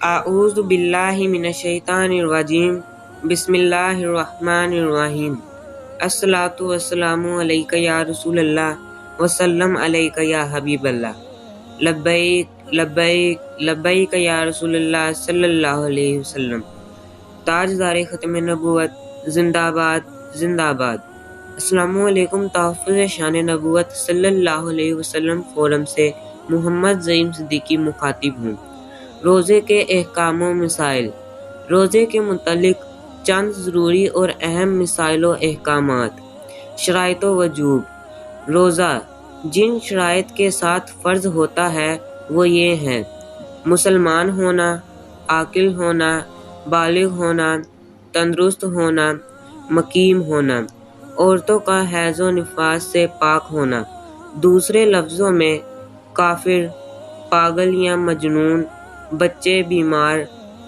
اعوذ باللہ من الشیطان الرجیم بسم اللہ الرحمن الرحیم الصلاۃ والسلام علیک یا رسول اللہ وسلم علیک یا حبیب اللہ لبیک لبیک لبیک یا رسول اللہ صلی اللہ علیہ وسلم۔ تاجدار ختم نبوت زندہ باد زندہ باد۔ السلام علیکم۔ تحفظ شان نبوت صلی اللہ علیہ وسلم فورم سے محمد زعیم صدیقی مخاطب ہوں۔ روزے کے احکام و مسائل۔ روزے کے متعلق چند ضروری اور اہم مسائل و احکامات۔ شرائط و وجوب۔ روزہ جن شرائط کے ساتھ فرض ہوتا ہے وہ یہ ہیں: مسلمان ہونا، عاقل ہونا، بالغ ہونا، تندرست ہونا، مقیم ہونا، عورتوں کا حیض و نفاس سے پاک ہونا۔ دوسرے لفظوں میں کافر، پاگل یا مجنون، بچے بیمار،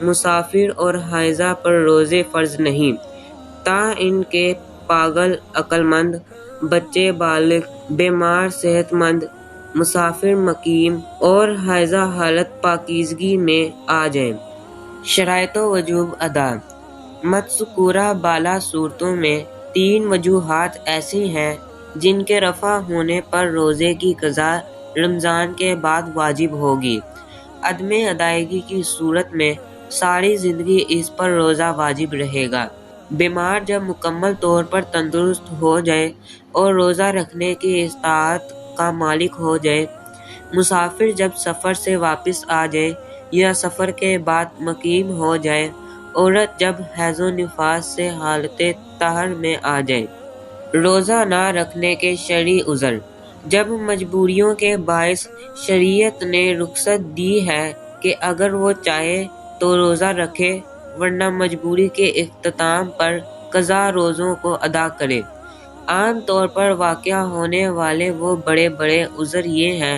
مسافر اور حائضہ پر روزے فرض نہیں، تاں ان کے پاگل عقل مند، بچے بالغ، بیمار صحت مند، مسافر مقیم اور حائضہ حالت پاکیزگی میں آ جائیں۔ شرائط و وجوب ادا۔ مذکورہ بالا صورتوں میں 3 وجوہات ایسی ہیں جن کے رفع ہونے پر روزے کی قضا رمضان کے بعد واجب ہوگی۔ عدم ادائیگی کی صورت میں ساری زندگی اس پر روزہ واجب رہے گا۔ بیمار جب مکمل طور پر تندرست ہو جائے اور روزہ رکھنے کی استطاعت کا مالک ہو جائے، مسافر جب سفر سے واپس آ جائے یا سفر کے بعد مقیم ہو جائے، عورت جب حیض و نفاس سے حالت طہر میں آ جائے۔ روزہ نہ رکھنے کے شرعی عذر۔ جب مجبوریوں کے باعث شریعت نے رخصت دی ہے کہ اگر وہ چاہے تو روزہ رکھے، ورنہ مجبوری کے اختتام پر قضا روزوں کو ادا کرے۔ عام طور پر واقع ہونے والے وہ بڑے بڑے عذر یہ ہیں: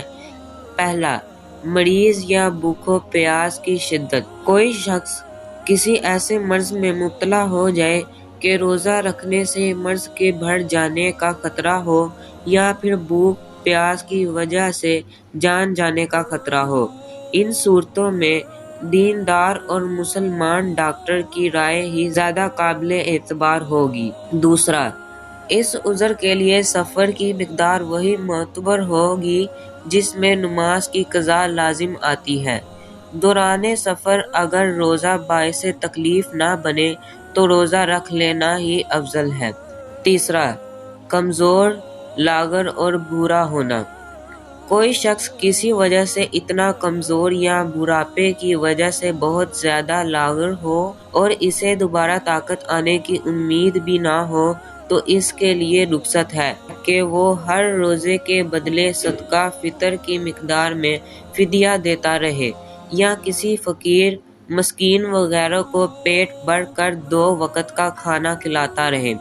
پہلا، مریض یا بھوک و پیاس کی شدت۔ کوئی شخص کسی ایسے مرض میں مبتلا ہو جائے کہ روزہ رکھنے سے مرض کے بڑھ جانے کا خطرہ ہو، یا پھر بھوک پیاس کی وجہ سے جان جانے کا خطرہ ہو۔ ان صورتوں میں دیندار اور مسلمان ڈاکٹر کی رائے ہی زیادہ قابل اعتبار ہوگی۔ دوسرا، اس عذر کے لیے سفر کی مقدار وہی معتبر ہوگی جس میں نماز کی قضا لازم آتی ہے۔ دوران سفر اگر روزہ باعث تکلیف نہ بنے تو روزہ رکھ لینا ہی افضل ہے۔ تیسرا، کمزور، لاغر اور بوڑھا ہونا۔ کوئی شخص کسی وجہ سے اتنا کمزور یا بڑھاپے کی وجہ سے بہت زیادہ لاغر ہو اور اسے دوبارہ طاقت آنے کی امید بھی نہ ہو تو اس کے لیے رخصت ہے کہ وہ ہر روزے کے بدلے صدقہ فطر کی مقدار میں فدیہ دیتا رہے، یا کسی فقیر، مسکین وغیرہ کو پیٹ بھر کر 2 وقت کا کھانا کھلاتا رہے۔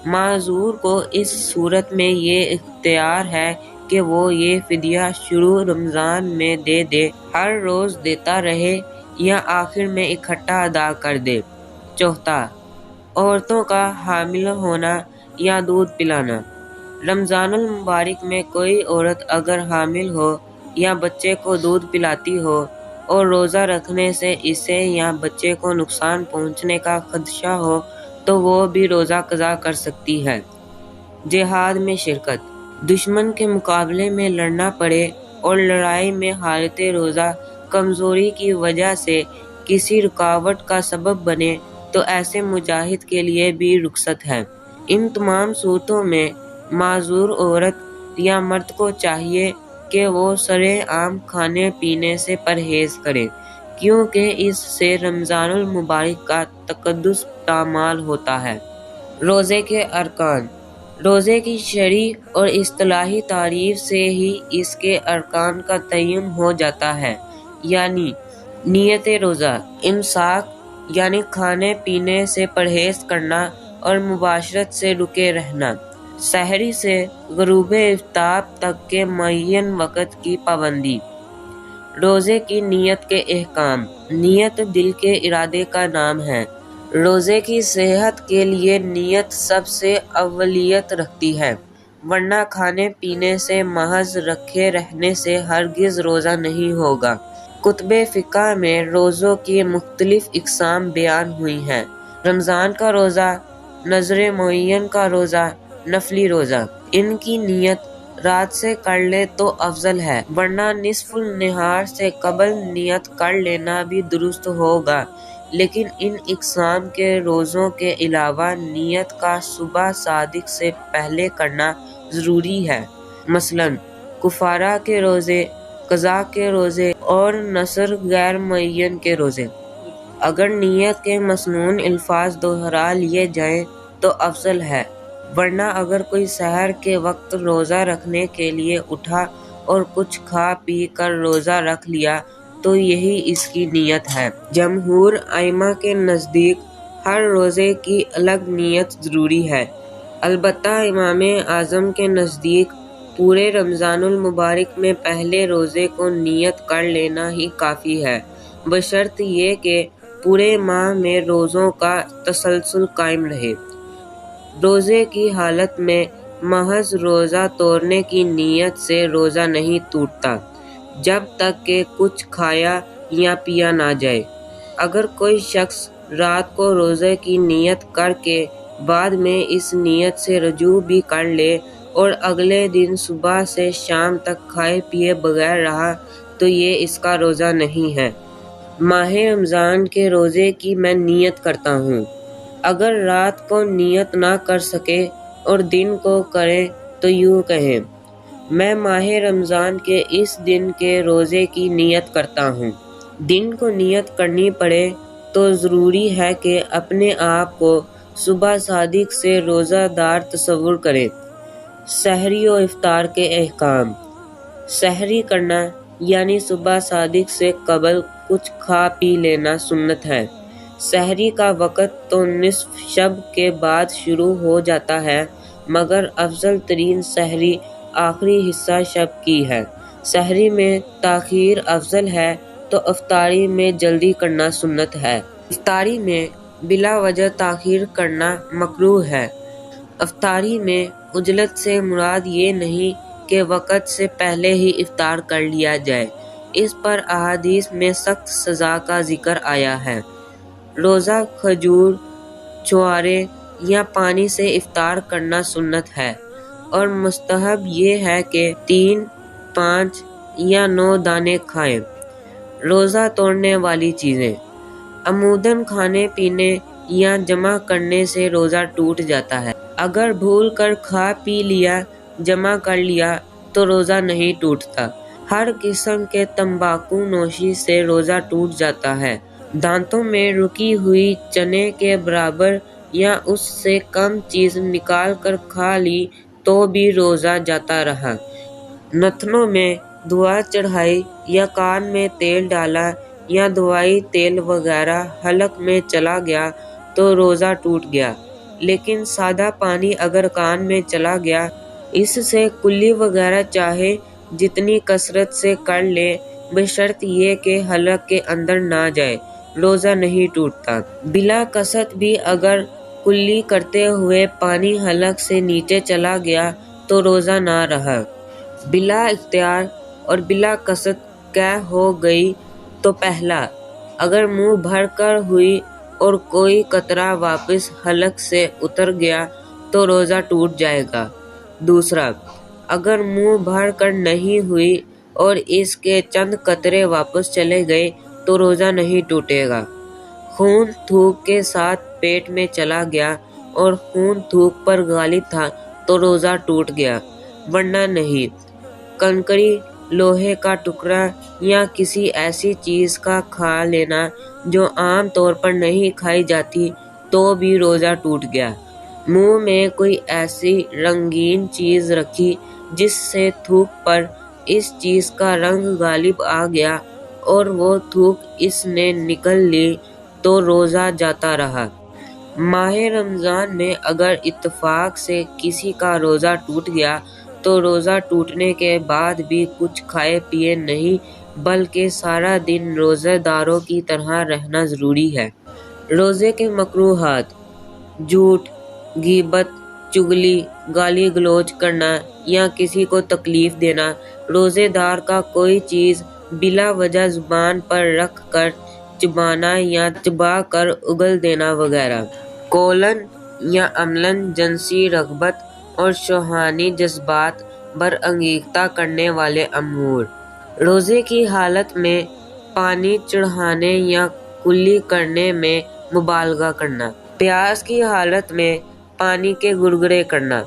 معذور کو اس صورت میں یہ اختیار ہے کہ وہ یہ فدیہ شروع رمضان میں دے دے، ہر روز دیتا رہے یا آخر میں اکٹھا ادا کر دے۔ چوتھا، عورتوں کا حامل ہونا یا دودھ پلانا۔ رمضان المبارک میں کوئی عورت اگر حامل ہو یا بچے کو دودھ پلاتی ہو اور روزہ رکھنے سے اسے یا بچے کو نقصان پہنچنے کا خدشہ ہو تو وہ بھی روزہ قضا کر سکتی ہے۔ جہاد میں شرکت۔ دشمن کے مقابلے میں لڑنا پڑے اور لڑائی میں حالت روزہ کمزوری کی وجہ سے کسی رکاوٹ کا سبب بنے تو ایسے مجاہد کے لیے بھی رخصت ہے۔ ان تمام صورتوں میں معذور عورت یا مرد کو چاہیے کہ وہ سرِ عام کھانے پینے سے پرہیز کرے، کیونکہ اس سے رمضان المبارک کا تقدس پامال ہوتا ہے۔ روزے کے ارکان۔ روزے کی شرعی اور اصطلاحی تعریف سے ہی اس کے ارکان کا تعین ہو جاتا ہے، یعنی نیت روزہ، امساک یعنی کھانے پینے سے پرہیز کرنا اور مباشرت سے رکے رہنا، سحری سے غروب آفتاب تک کے معین وقت کی پابندی۔ روزے کی نیت کے احکام۔ نیت دل کے ارادے کا نام ہے۔ روزے کی صحت کے لیے نیت سب سے اولیت رکھتی ہے، ورنہ کھانے پینے سے محض رکھے رہنے سے ہرگز روزہ نہیں ہوگا۔ کتب فقہ میں روزوں کی مختلف اقسام بیان ہوئی ہیں۔ رمضان کا روزہ، نذر معین کا روزہ، نفلی روزہ۔ ان کی نیت رات سے کر لے تو افضل ہے، ورنہ نصف النہار سے قبل نیت کر لینا بھی درست ہوگا، لیکن ان اقسام کے روزوں کے علاوہ نیت کا صبح صادق سے پہلے کرنا ضروری ہے۔ مثلاً کفارہ کے روزے، قضاء کے روزے اور نذر غیر معین کے روزے۔ اگر نیت کے مسنون الفاظ دہرا لیے جائیں تو افضل ہے، ورنہ اگر کوئی سحر کے وقت روزہ رکھنے کے لیے اٹھا اور کچھ کھا پی کر روزہ رکھ لیا تو یہی اس کی نیت ہے۔ جمہور ائمہ کے نزدیک ہر روزے کی الگ نیت ضروری ہے، البتہ امام اعظم کے نزدیک پورے رمضان المبارک میں پہلے روزے کو نیت کر لینا ہی کافی ہے، بشرط یہ کہ پورے ماہ میں روزوں کا تسلسل قائم رہے۔ روزے کی حالت میں محض روزہ توڑنے کی نیت سے روزہ نہیں ٹوٹتا جب تک کہ کچھ کھایا یا پیا نہ جائے۔ اگر کوئی شخص رات کو روزے کی نیت کر کے بعد میں اس نیت سے رجوع بھی کر لے اور اگلے دن صبح سے شام تک کھائے پیے بغیر رہا تو یہ اس کا روزہ نہیں ہے۔ ماہ رمضان کے روزے کی میں نیت کرتا ہوں۔ اگر رات کو نیت نہ کر سکے اور دن کو کرے تو یوں کہیں: میں ماہ رمضان کے اس دن کے روزے کی نیت کرتا ہوں۔ دن کو نیت کرنی پڑے تو ضروری ہے کہ اپنے آپ کو صبح صادق سے روزہ دار تصور کرے۔ سحری و افطار کے احکام۔ سحری کرنا یعنی صبح صادق سے قبل کچھ کھا پی لینا سنت ہے۔ سحری کا وقت تو نصف شب کے بعد شروع ہو جاتا ہے، مگر افضل ترین سحری آخری حصہ شب کی ہے۔ سحری میں تاخیر افضل ہے تو افطاری میں جلدی کرنا سنت ہے۔ افطاری میں بلا وجہ تاخیر کرنا مکروہ ہے۔ افطاری میں عجلت سے مراد یہ نہیں کہ وقت سے پہلے ہی افطار کر لیا جائے، اس پر احادیث میں سخت سزا کا ذکر آیا ہے۔ روزہ کھجور، چھوارے یا پانی سے افطار کرنا سنت ہے، اور مستحب یہ ہے کہ 3، 5 یا 9 دانے کھائیں۔ روزہ توڑنے والی چیزیں۔ عموداً کھانے پینے یا جمع کرنے سے روزہ ٹوٹ جاتا ہے۔ اگر بھول کر کھا پی لیا، جمع کر لیا تو روزہ نہیں ٹوٹتا۔ ہر قسم کے تمباکو نوشی سے روزہ ٹوٹ جاتا ہے۔ دانتوں میں رکی ہوئی چنے کے برابر یا اس سے کم چیز نکال کر کھا لی تو بھی روزہ جاتا رہا۔ نتنوں میں دھوا چڑھائی یا کان میں تیل ڈالا یا دوائی تیل وغیرہ حلق میں چلا گیا تو روزہ ٹوٹ گیا، لیکن سادہ پانی اگر کان میں چلا گیا، اس سے کلی وغیرہ چاہے جتنی کثرت سے کر لے، بشرط یہ کہ حلق کے اندر نہ جائے، روزہ نہیں ٹوٹتا۔ بلا قصد بھی اگر کلی کرتے ہوئے پانی حلق سے نیچے چلا گیا تو روزہ نہ رہا۔ بلا اختیار اور بلا قصد قے ہو گئی تو پہلا، اگر منہ بھر کر ہوئی اور کوئی قطرہ واپس حلق سے اتر گیا تو روزہ ٹوٹ جائے گا۔ دوسرا، اگر منہ بھر کر نہیں ہوئی اور اس کے چند قطرے واپس چلے گئے تو روزہ نہیں ٹوٹے گا۔ خون تھوک کے ساتھ پیٹ میں چلا گیا اور خون تھوک پر غالب تھا تو روزہ ٹوٹ گیا، ورنہ نہیں۔ کنکری، لوہے کا ٹکڑا یا کسی ایسی چیز کا کھا لینا جو عام طور پر نہیں کھائی جاتی تو بھی روزہ ٹوٹ گیا۔ منہ میں کوئی ایسی رنگین چیز رکھی جس سے تھوک پر اس چیز کا رنگ غالب آ گیا اور وہ تھوک اس نے نکل لی تو روزہ جاتا رہا۔ ماہ رمضان میں اگر اتفاق سے کسی کا روزہ ٹوٹ گیا تو روزہ ٹوٹنے کے بعد بھی کچھ کھائے پیے نہیں بلکہ سارا دن روزہ داروں کی طرح رہنا ضروری ہے۔ روزے کے مکروہات: جھوٹ، غیبت، چغلی، گالی گلوچ کرنا یا کسی کو تکلیف دینا۔ روزے دار کا کوئی چیز بلا وجہ زبان پر رکھ کر چبانا یا چبا کر اگل دینا وغیرہ۔ قولاً یا عملاً جنسی رغبت اور شہوانی جذبات برانگیختہ کرنے والے امور۔ روزے کی حالت میں پانی چڑھانے یا کلی کرنے میں مبالغہ کرنا۔ پیاس کی حالت میں پانی کے گڑگڑے کرنا،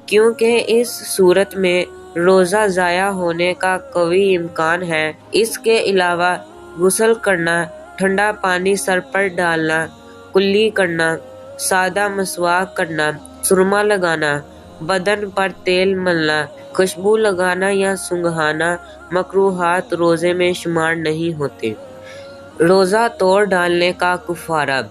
کیونکہ اس صورت میں روزہ ضائع ہونے کا قوی امکان ہے۔ اس کے علاوہ غسل کرنا، ٹھنڈا پانی سر پر ڈالنا، کلی کرنا، سادہ مسواک کرنا، سرما لگانا، بدن پر تیل ملنا، خوشبو لگانا یا سنگھانا مکروہات روزے میں شمار نہیں ہوتے۔ روزہ توڑ ڈالنے کا کفارہ۔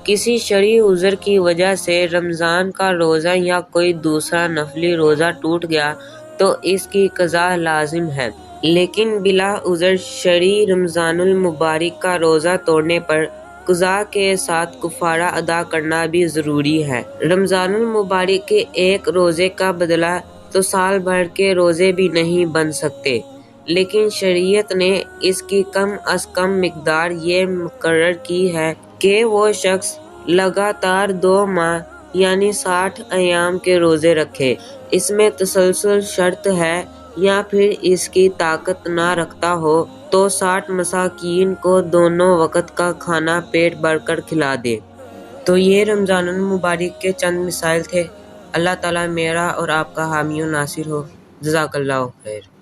کسی شرعی عذر کی وجہ سے رمضان کا روزہ یا کوئی دوسرا نفلی روزہ ٹوٹ گیا تو اس کی قضا لازم ہے، لیکن بلا عذر شرعی رمضان المبارک کا روزہ توڑنے پر قضا کے ساتھ کفارہ ادا کرنا بھی ضروری ہے۔ رمضان المبارک کے ایک روزے کا بدلہ تو سال بھر کے روزے بھی نہیں بن سکتے، لیکن شریعت نے اس کی کم از کم مقدار یہ مقرر کی ہے کہ وہ شخص لگاتار 2 ماہ یعنی 60 ایام کے روزے رکھے۔ اس میں تسلسل شرط ہے، یا پھر اس کی طاقت نہ رکھتا ہو تو 60 مساکین کو دونوں وقت کا کھانا پیٹ بھر کر کھلا دے۔ تو یہ رمضان المبارک کے چند مسائل تھے۔ اللہ تعالیٰ میرا اور آپ کا حامی و ناصر ہو۔ جزاک اللہ خیر۔